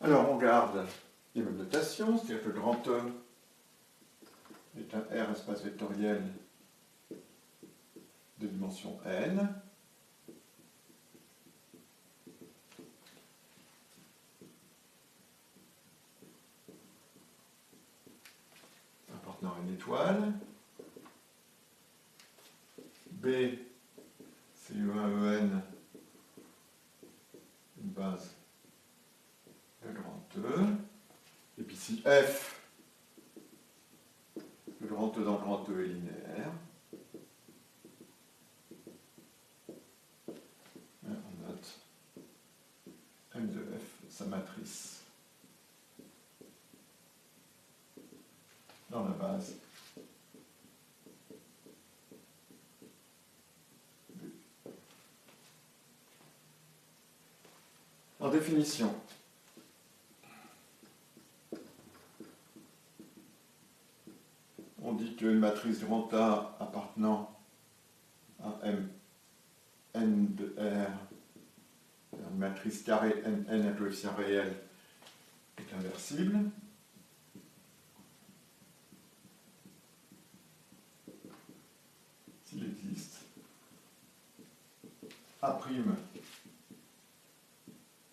Alors on garde les mêmes notations, c'est-à-dire que le grand E est un R espace vectoriel de dimension n. Appartenant à une étoile. B, c'est U1EN, une base de grand E. Et puis si F, le grand E dans le grand E est linéaire, on note M de F, sa matrice dans la base B. En définition, on dit qu'une matrice grand A appartenant à M n de R, une matrice carrée n à coefficient réel, est inversible. S'il existe A'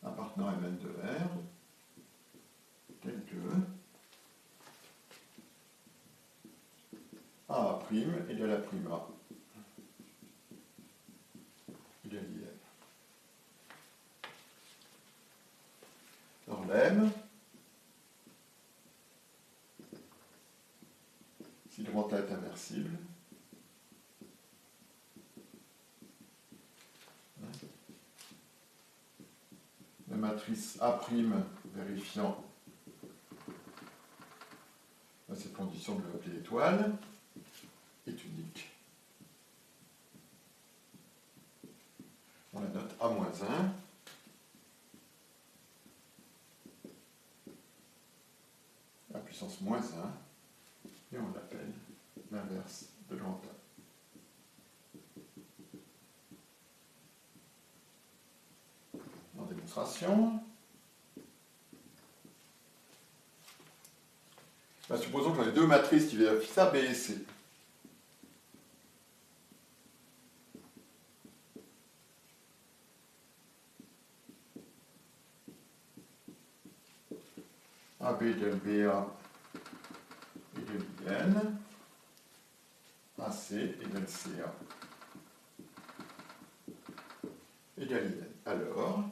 appartenant à Mn de R, tel que A' égale à prime A égale IN. Alors l'M, si le grand A est inversible, la matrice A' vérifiant à cette condition de l'appeler étoile est unique. On la note A-1, à puissance moins 1, et on l'appelle l'inverse de grand A. En démonstration, supposons qu'on ait deux matrices qui vérifient ça, B et C. AB égale BA égale IN, AC égale CA égale IN. Alors,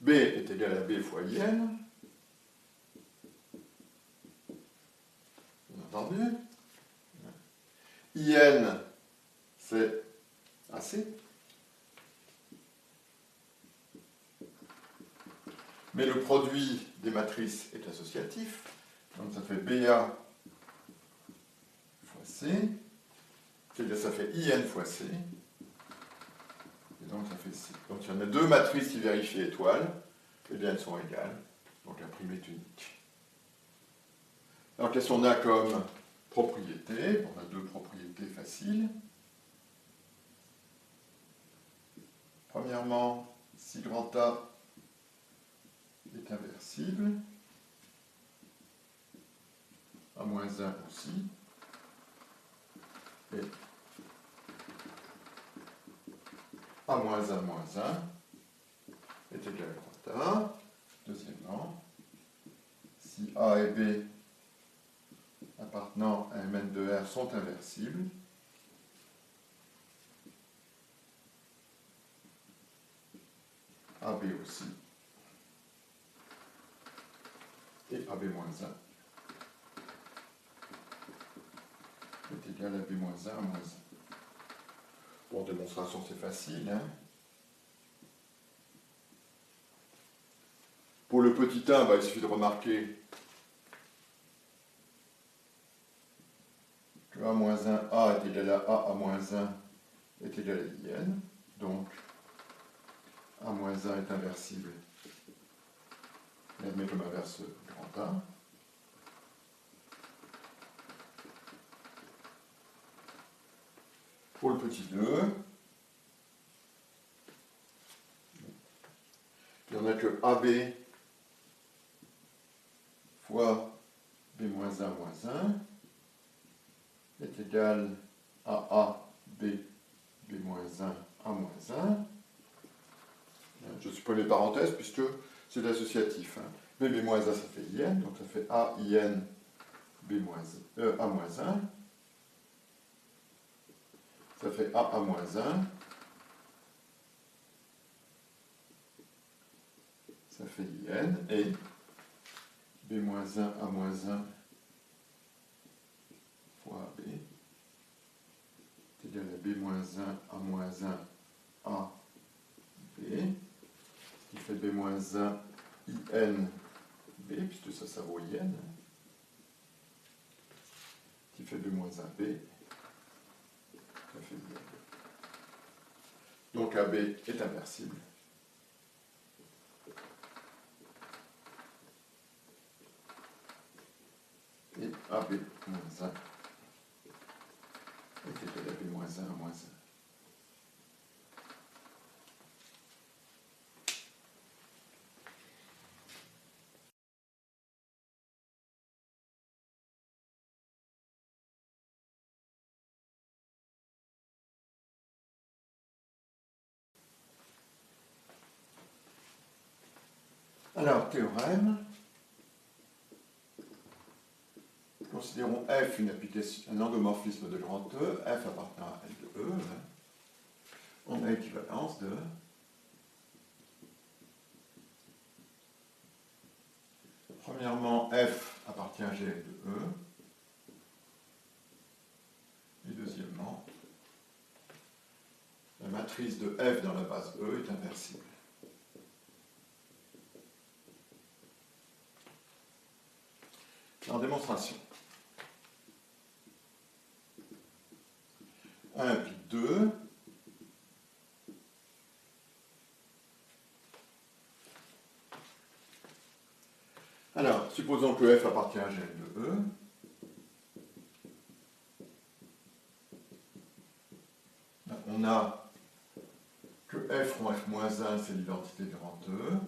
B est égal à B fois IN. Bien entendu. IN, c'est AC. Mais le produit des matrices est associatif. Donc ça fait BA fois C. C'est-à-dire ça fait IN fois C. Et donc ça fait C. Donc il y en a deux matrices qui vérifient étoile. Et bien elles sont égales. Donc la prime est unique. Alors qu'est-ce qu'on a comme propriété? On a deux propriétés faciles. Premièrement, si grand A est inversible, A-1 aussi, et A-1-1 est égal à grand A. Deuxièmement, si A et B appartenant à Mn de R sont inversibles, AB aussi, et AB-1 est égal à B-1 à moins 1. Bon, démonstration, c'est facile, hein. Pour le petit 1, il suffit de remarquer que A-1 A est égal à A-1 est égal à IN. Donc, A-1 est inversible. Et admet comme inverse grand A. Pour le petit 2, on a que AB fois B moins 1 moins 1 est égal à A, B, B moins 1, A moins 1. Je supprime les parenthèses puisque c'est associatif. Hein. B, B moins 1, ça fait IN, donc ça fait A, IN, B moins, A moins 1. Ça fait A, A moins 1. Ça fait IN, et B moins 1, A moins 1 fois B est égal à B moins 1, A moins 1, A, B, ce qui fait B moins 1, IN, B, puisque ça vaut IN, qui fait B moins 1, B, ça fait IN. Donc AB est inversible. Et AB moins 1 est égal à B moins 1 moins 1. Alors, théorème. Considérons F une application, un endomorphisme de grand E, F appartenant à L de E. On a équivalence de premièrement, F appartient à GL de E. Et deuxièmement, la matrice de F dans la base E est inversible. En démonstration. 1 implique 2. Alors, supposons que F appartient à GL de E. On a que F rond F-1, c'est l'identité de grand E.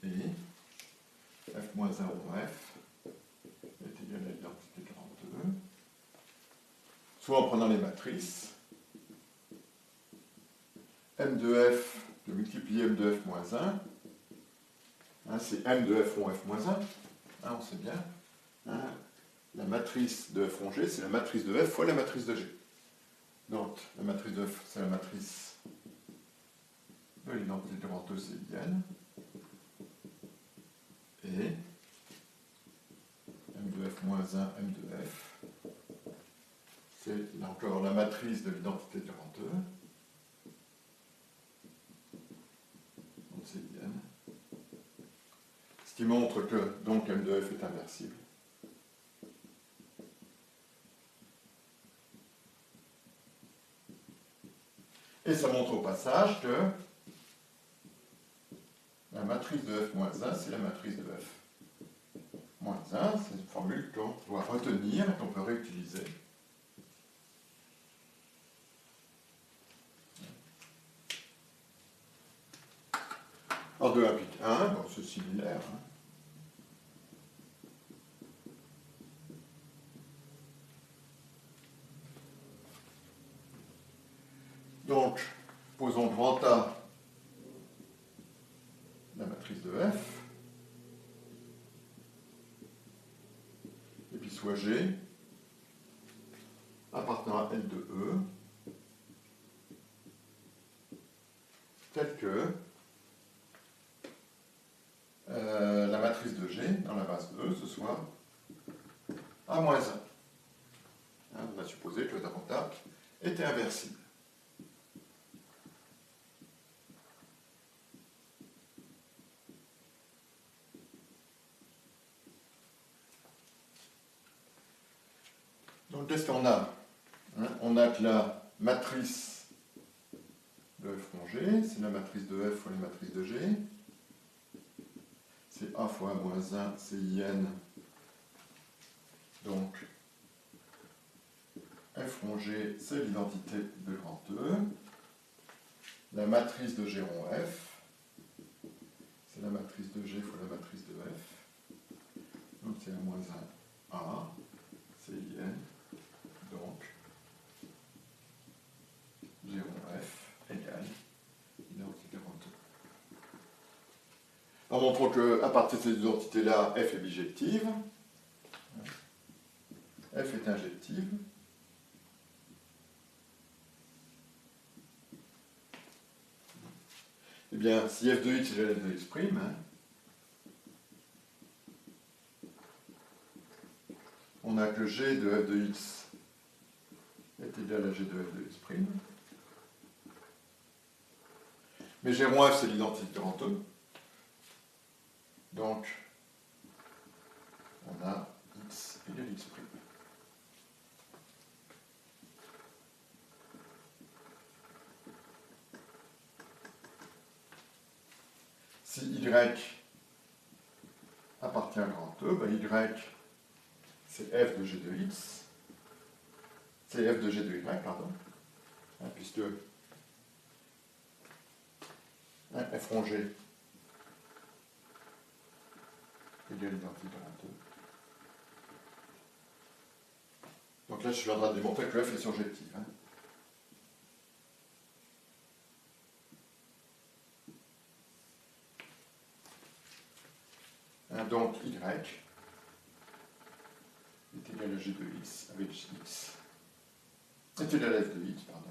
Et F-1 rond F est égal à l'identité de grand E. Soit en prenant les matrices. M de F de multiplier M de F moins 1. Hein, c'est M de F rond F moins 1. Hein, on sait bien. Hein, la matrice de F rond G, c'est la matrice de F fois la matrice de G. Donc, la matrice de F, c'est la matrice de l'identité de grand E, c'est IN. Et M de F moins 1, M de F, c'est encore la matrice de l'identité de grand E. Donc, c'est IN. Ce qui montre que donc M de F est inversible. Et ça montre au passage que la matrice de F-1, c'est la matrice de F-1. C'est une formule qu'on doit retenir et qu'on peut réutiliser. En 2 implique 1, bon, c'est similaire. Hein. Donc, posons grand A la matrice de F, et puis soit G, appartenant à L de E, tel que la matrice de G dans la base E, ce soit A-1. Hein, on a supposé que le data était inversible. Donc, qu'est-ce qu'on a? Hein, on a que la matrice de F rond G, c'est la matrice de F fois la matrice de G. C'est A fois A moins 1, c'est IN. Donc, F rond G, c'est l'identité de grand E. La matrice de G rond F, c'est la matrice de G fois la matrice de F. Donc c'est 1 moins 1 A, c'est IN. Donc, G rond F égale identité 42. En montrant qu'à partir de ces deux entités-là, F est bijective. F est injective. Eh bien, si f de x est égal à f de x', on a que g de f de x est égal à g de f de x'. Mais g rond f, c'est l'identité quantum. Donc, on a x égale x'. Si y appartient à grand E, ben y c'est f de g de x, c'est f de g de y, pardon, puisque f rond g égale l'identité de grand E. Donc là, je suis en train de démontrer que f est surjective. Donc y est égal à g de x avec x est égal à f de x, pardon.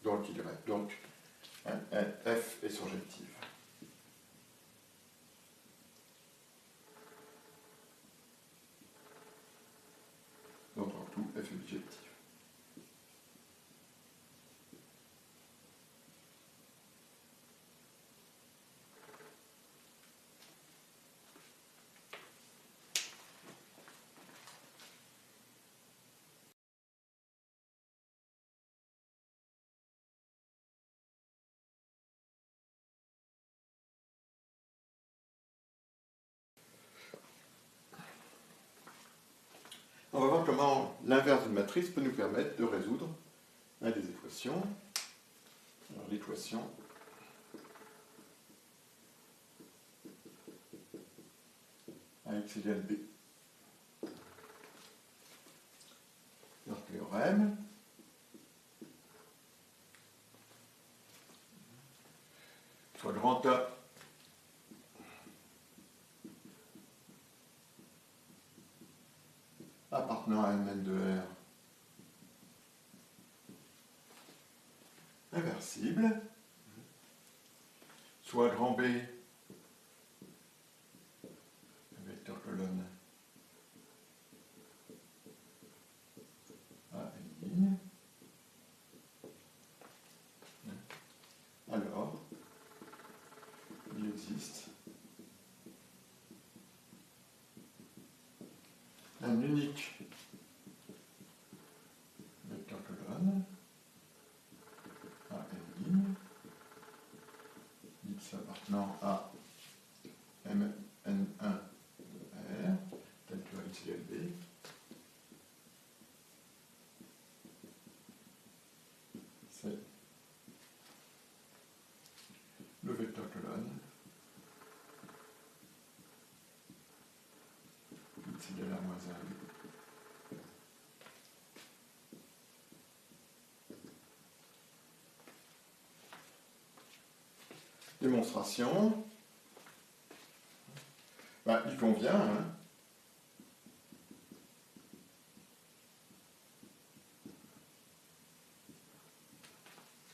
Donc y, donc f est surjective. Donc en tout, f est bijective. On va voir comment l'inverse d'une matrice peut nous permettre de résoudre des équations. Alors l'équation AX égale B. Leur théorème. Soit grand A appartenant à Mn de R inversible, soit grand B, le vecteur colonne A et ligne. Alors, il existe un unique vecteur colonne A et ligne, x appartenant à Mn1 de R, tel que x égale B. C'est le vecteur colonne x égale à moins 1. Démonstration. Ben, il convient,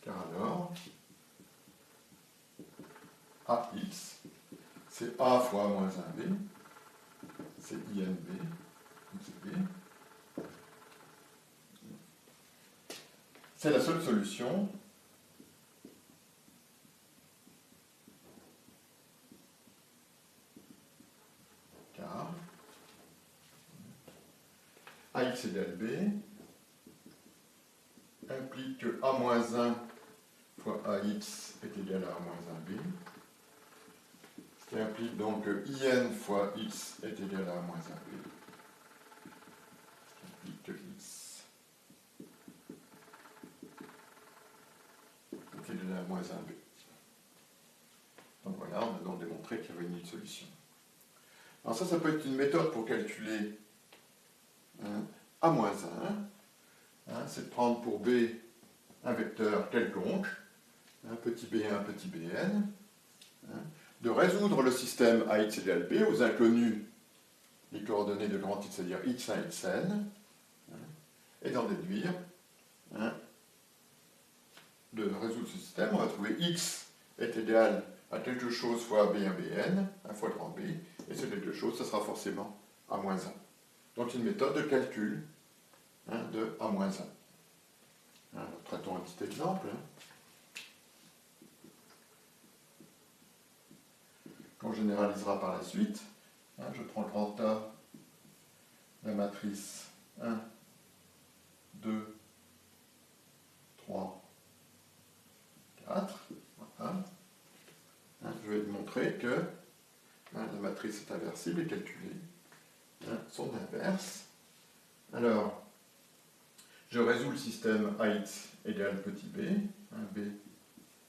car alors, AX, c'est A fois A moins 1B, c'est INB, XB. C'est la seule solution car AX égale B implique que A moins 1 fois AX est égal à A moins 1B, ce qui implique donc que IN fois X est égal à A moins 1B, ce qui implique que X moins 1b. Donc voilà, on a donc démontré qu'il y avait une solution. Alors ça peut être une méthode pour calculer A-1. C'est de prendre pour B un vecteur quelconque, petit b1, petit bn, de résoudre le système AX égale B aux inconnus les coordonnées de grand X, c'est-à-dire x1, xn, et d'en déduire, de résoudre ce système, on va trouver x est égal à quelque chose fois b1, bn, 1 fois grand B, et ce quelque chose, ce sera forcément A-1. Donc une méthode de calcul de A-1. Alors, traitons un petit exemple. Qu'on généralisera par la suite. Je prends le grand A, la matrice 1, 2, 3, 4. Voilà. Je vais montrer que la matrice est inversible et calculer son inverse. Alors, je résous le système AX égale petit b. B,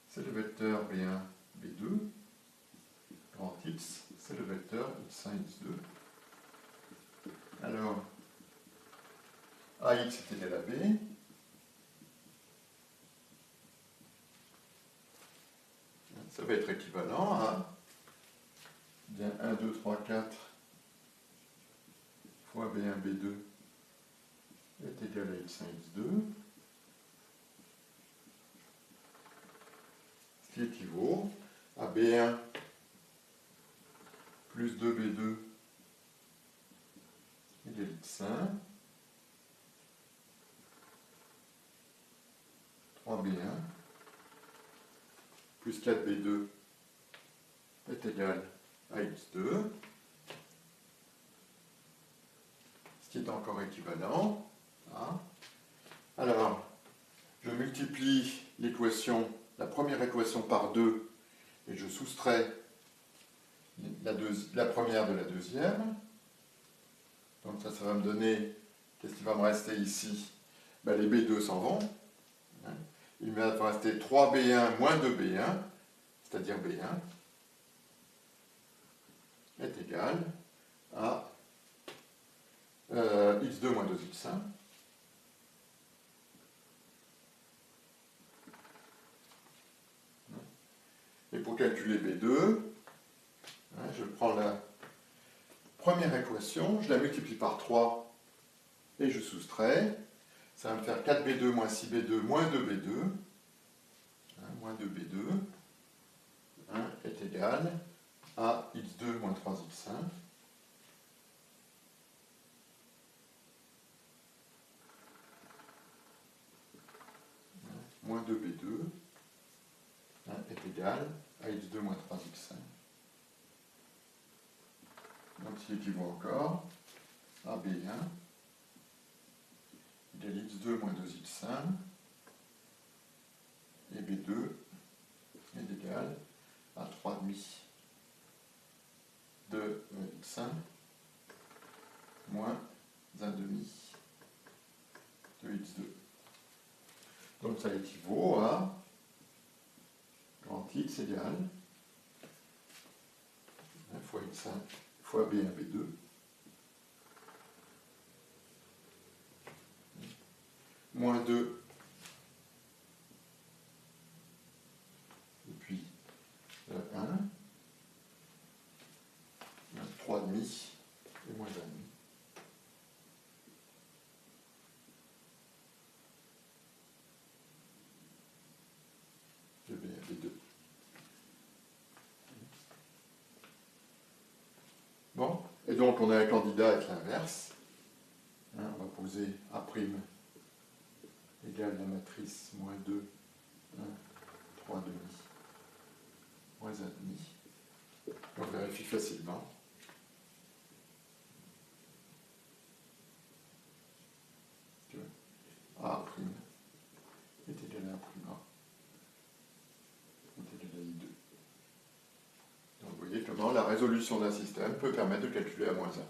c'est le vecteur B1, B2. Grand X, c'est le vecteur X1, X2. Alors, AX est égal à B. Ça va être équivalent à 1, 2, 3, 4 fois B1, B2 est égal à X1, X2. Ce qui équivaut à B1 plus 2B2 égale X1, 3B1 plus 4B2 est égal à X2, ce qui est encore équivalent à... Alors, je multiplie l'équation, la première équation par 2, et je soustrais la première de la deuxième. Donc ça va me donner, qu'est-ce qui va me rester ici? Les B2 s'en vont. Il va me rester 3B1 moins 2B1, c'est-à-dire B1, est égal à X2 moins 2X1. Et pour calculer B2, je prends la première équation, je la multiplie par 3 et je soustrais. Ça va me faire 4B2 moins 6B2 moins 2B2. Moins 2B2 est égal à X2 moins 3X1. Moins 2B2 est égal à X2 moins 3X1. Donc, ce qui équivaut encore à B1 égale X2 moins 2X1 et B2 est égal à 3,5 de X1 moins 1,5 de X2. Donc ça équivaut à grand X égale 1 fois X1 fois B1, B2 moins 2 et puis 1 3,5 et moins 1,5 de B1, B2. Bon, et donc on a un candidat avec l'inverse. On va poser A' égale la matrice moins 2, 1, 3,5, moins 1,5. On vérifie facilement. Que A' est égal à A', est égal à I2. Donc vous voyez comment la résolution d'un système peut permettre de calculer A-1.